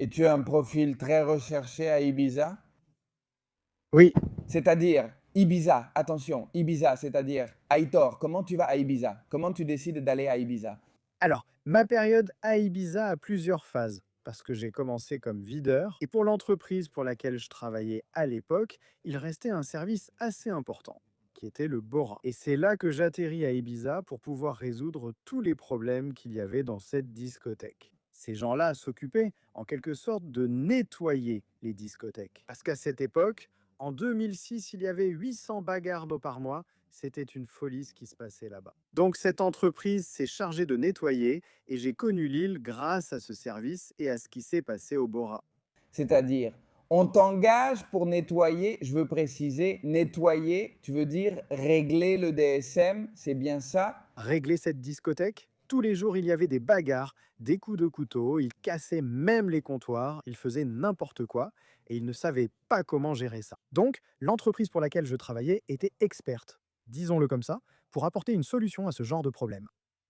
Et tu as un profil très recherché à Ibiza? Oui, C'est-à-dire, Ibiza, attention, Ibiza, c'est-à-dire, Aitor, comment tu vas à Ibiza? Comment tu décides d'aller à Ibiza? alors, ma période à Ibiza a plusieurs phases, parce que j'ai commencé comme videur, et pour l'entreprise pour laquelle je travaillais à l'époque, il restait un service assez important, qui était le Bora. Et c'est là que j'atterris à Ibiza pour pouvoir résoudre tous les problèmes qu'il y avait dans cette discothèque. Ces gens-là s'occupaient, en quelque sorte, de nettoyer les discothèques. Parce qu'à cette époque, en 2006, il y avait 800 bagarres d'eau par mois. C'était une folie ce qui se passait là-bas. Donc cette entreprise s'est chargée de nettoyer et j'ai connu l'île grâce à ce service et à ce qui s'est passé au Bora. C'est-à-dire, on t'engage pour nettoyer, je veux préciser, nettoyer, tu veux dire régler le DSM, c'est bien ça? Régler cette discothèque, tous les jours il y avait des bagarres, des coups de couteau, ils cassaient même les comptoirs, ils faisaient n'importe quoi et ils ne savaient pas comment gérer ça. Donc l'entreprise pour laquelle je travaillais était experte, disons-le comme ça, pour apporter une solution à ce genre de problème.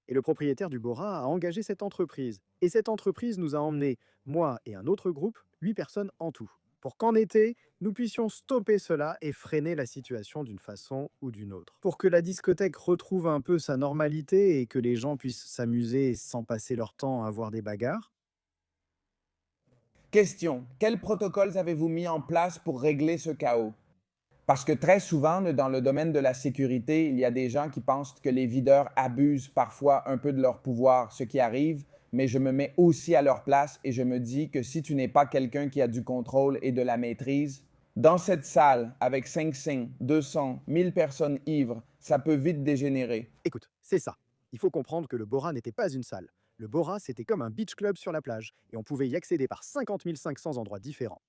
Et le propriétaire du Bora a engagé cette entreprise. Et cette entreprise nous a emmenés, moi et un autre groupe, 8 personnes en tout, pour qu'en été, nous puissions stopper cela et freiner la situation d'une façon ou d'une autre. Pour que la discothèque retrouve un peu sa normalité et que les gens puissent s'amuser sans passer leur temps à voir des bagarres. Question, quels protocoles avez-vous mis en place pour régler ce chaos? Parce que très souvent, dans le domaine de la sécurité, il y a des gens qui pensent que les videurs abusent parfois un peu de leur pouvoir, ce qui arrive, mais je me mets aussi à leur place et je me dis que si tu n'es pas quelqu'un qui a du contrôle et de la maîtrise, dans cette salle, avec 500, 200, 1000 personnes ivres, ça peut vite dégénérer. Écoute, c'est ça. Il faut comprendre que le Bora n'était pas une salle. Le Bora, c'était comme un beach club sur la plage, et on pouvait y accéder par 50 500 endroits différents.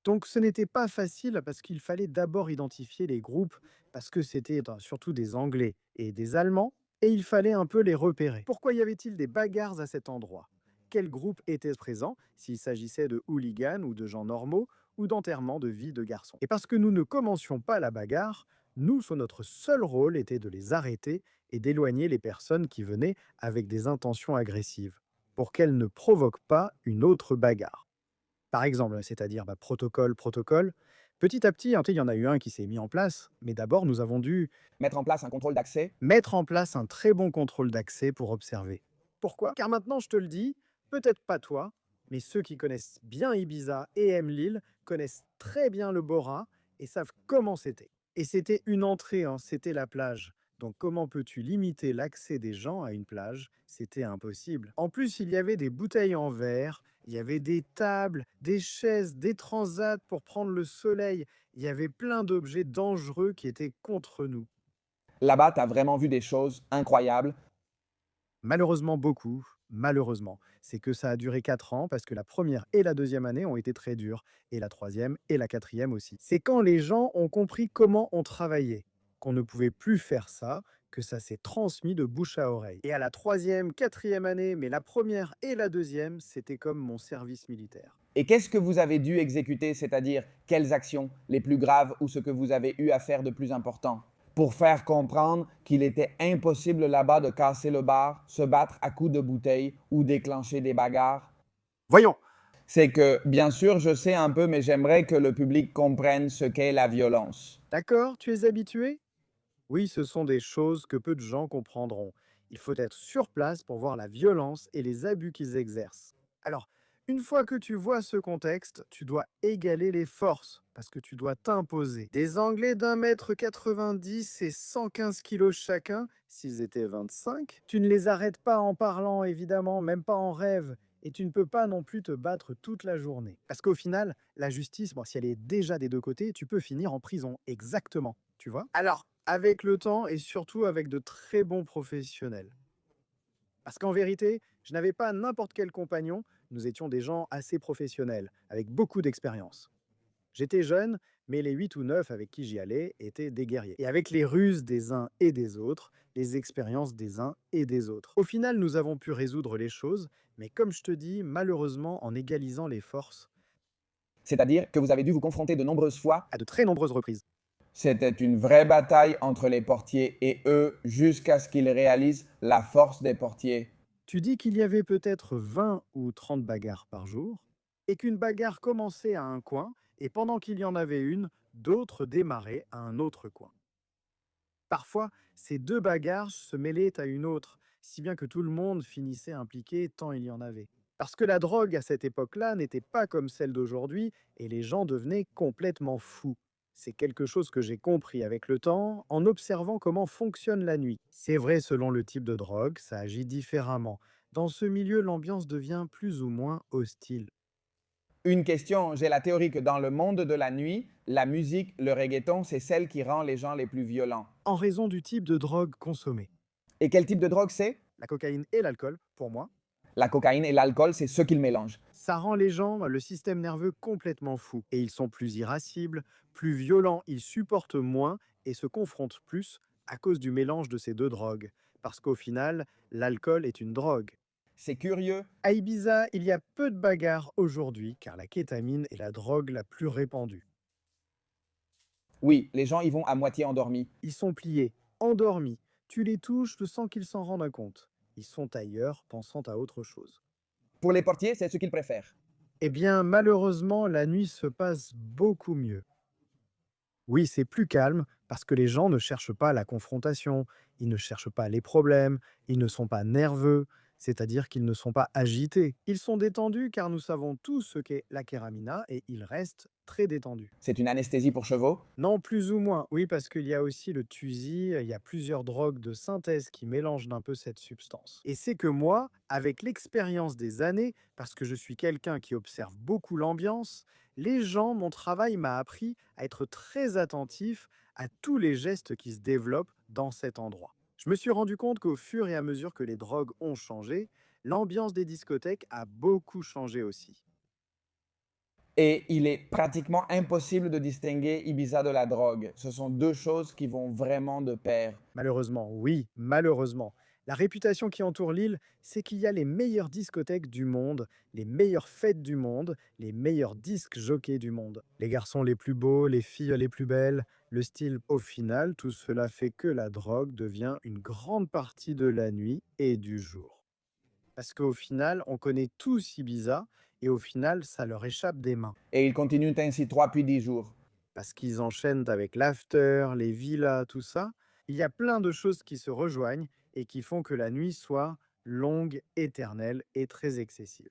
Donc ce n'était pas facile parce qu'il fallait d'abord identifier les groupes, parce que c'était surtout des Anglais et des Allemands, et il fallait un peu les repérer. Pourquoi y avait-il des bagarres à cet endroit? Quel groupe était présent, s'il s'agissait de hooligans ou de gens normaux, ou d'enterrement de vie de garçons? Et parce que nous ne commencions pas la bagarre, nous, notre seul rôle était de les arrêter et d'éloigner les personnes qui venaient avec des intentions agressives, pour qu'elles ne provoquent pas une autre bagarre. Par exemple, c'est-à-dire protocole. Petit à petit, il y en a eu un qui s'est mis en place, mais d'abord, nous avons dû Mettre en place un contrôle d'accès. mettre en place un très bon contrôle d'accès pour observer. Pourquoi? Car maintenant, je te le dis, peut-être pas toi, mais ceux qui connaissent bien Ibiza et aiment l'île connaissent très bien le Bora et savent comment c'était. Et c'était une entrée, hein, c'était la plage. Donc comment peux-tu limiter l'accès des gens à une plage? C'était impossible. En plus, il y avait des bouteilles en verre, il y avait des tables, des chaises, des transats pour prendre le soleil. Il y avait plein d'objets dangereux qui étaient contre nous. Là-bas, tu as vraiment vu des choses incroyables. Malheureusement beaucoup, malheureusement. C'est que ça a duré 4 ans parce que la première et la deuxième année ont été très dures et la troisième et la quatrième aussi. C'est quand les gens ont compris comment on travaillait, qu'on ne pouvait plus faire ça, que ça s'est transmis de bouche à oreille. Et à la troisième, quatrième année, mais la première et la deuxième, c'était comme mon service militaire. Et qu'est-ce que vous avez dû exécuter, c'est-à-dire quelles actions les plus graves ou ce que vous avez eu à faire de plus important pour faire comprendre qu'il était impossible là-bas de casser le bar, se battre à coups de bouteille ou déclencher des bagarres? Voyons. C'est que, bien sûr, je sais un peu, mais j'aimerais que le public comprenne ce qu'est la violence. D'accord, tu es habitué? Oui, ce sont des choses que peu de gens comprendront. Il faut être sur place pour voir la violence et les abus qu'ils exercent. Alors, une fois que tu vois ce contexte, tu dois égaler les forces, parce que tu dois t'imposer. Des Anglais d'1,90 m et 115 kilos chacun, s'ils étaient 25, tu ne les arrêtes pas en parlant, évidemment, même pas en rêve. Et tu ne peux pas non plus te battre toute la journée. Parce qu'au final, la justice, bon, si elle est déjà des deux côtés, tu peux finir en prison. Exactement. Tu vois? Alors, avec le temps et surtout avec de très bons professionnels. Parce qu'en vérité, je n'avais pas n'importe quel compagnon, nous étions des gens assez professionnels, avec beaucoup d'expérience. J'étais jeune, mais les 8 ou 9 avec qui j'y allais étaient des guerriers. Et avec les ruses des uns et des autres, les expériences des uns et des autres. Au final, nous avons pu résoudre les choses, mais comme je te dis, malheureusement en égalisant les forces C'est-à-dire que vous avez dû vous confronter de nombreuses fois. à de très nombreuses reprises. C'était une vraie bataille entre les portiers et eux jusqu'à ce qu'ils réalisent la force des portiers. Tu dis qu'il y avait peut-être 20 ou 30 bagarres par jour. et qu'une bagarre commençait à un coin, et pendant qu'il y en avait une, d'autres démarraient à un autre coin. Parfois, ces deux bagarres se mêlaient à une autre, si bien que tout le monde finissait impliqué tant il y en avait. Parce que la drogue à cette époque-là n'était pas comme celle d'aujourd'hui et les gens devenaient complètement fous. C'est quelque chose que j'ai compris avec le temps en observant comment fonctionne la nuit. C'est vrai, selon le type de drogue, ça agit différemment. Dans ce milieu, l'ambiance devient plus ou moins hostile. Une question, j'ai la théorie que dans le monde de la nuit, la musique, le reggaeton, c'est celle qui rend les gens les plus violents. En raison du type de drogue consommée. Et quel type de drogue c'est? La cocaïne et l'alcool, pour moi, La cocaïne et l'alcool, c'est ce qu'ils mélangent. ça rend les gens, le système nerveux complètement fou. Et ils sont plus irascibles, plus violents, ils supportent moins et se confrontent plus à cause du mélange de ces deux drogues. Parce qu'au final, l'alcool est une drogue. C'est curieux. À Ibiza, il y a peu de bagarres aujourd'hui car la kétamine est la drogue la plus répandue. Oui, les gens y vont à moitié endormis. Ils sont pliés, endormis. Tu les touches sans qu'ils s'en rendent compte. Ils sont ailleurs, pensant à autre chose. Pour les portiers, c'est ce qu'ils préfèrent. Eh bien, malheureusement, la nuit se passe beaucoup mieux. Oui, c'est plus calme parce que les gens ne cherchent pas la confrontation, ils ne cherchent pas les problèmes, ils ne sont pas nerveux, c'est-à-dire qu'ils ne sont pas agités. Ils sont détendus car nous savons tous ce qu'est la kéramina et ils restent très détendus. C'est une anesthésie pour chevaux. Non, plus ou moins, oui, parce qu'il y a aussi le tusi, il y a plusieurs drogues de synthèse qui mélangent un peu cette substance. Et c'est que moi, avec l'expérience des années, parce que je suis quelqu'un qui observe beaucoup l'ambiance, les gens, mon travail m'a appris à être très attentif à tous les gestes qui se développent dans cet endroit. Je me suis rendu compte qu'au fur et à mesure que les drogues ont changé, l'ambiance des discothèques a beaucoup changé aussi. Et il est pratiquement impossible de distinguer Ibiza de la drogue. Ce sont deux choses qui vont vraiment de pair. Malheureusement, oui, malheureusement. La réputation qui entoure l'île, c'est qu'il y a les meilleures discothèques du monde, les meilleures fêtes du monde, les meilleurs disques jockeys du monde. Les garçons les plus beaux, les filles les plus belles, le style. Au final, tout cela fait que la drogue devient une grande partie de la nuit et du jour. Parce qu'au final, on connaît tous Ibiza et au final, ça leur échappe des mains. Et ils continuent ainsi 3 puis 10 jours. Parce qu'ils enchaînent avec l'after, les villas, tout ça. Il y a plein de choses qui se rejoignent et qui font que la nuit soit longue, éternelle et très excessive.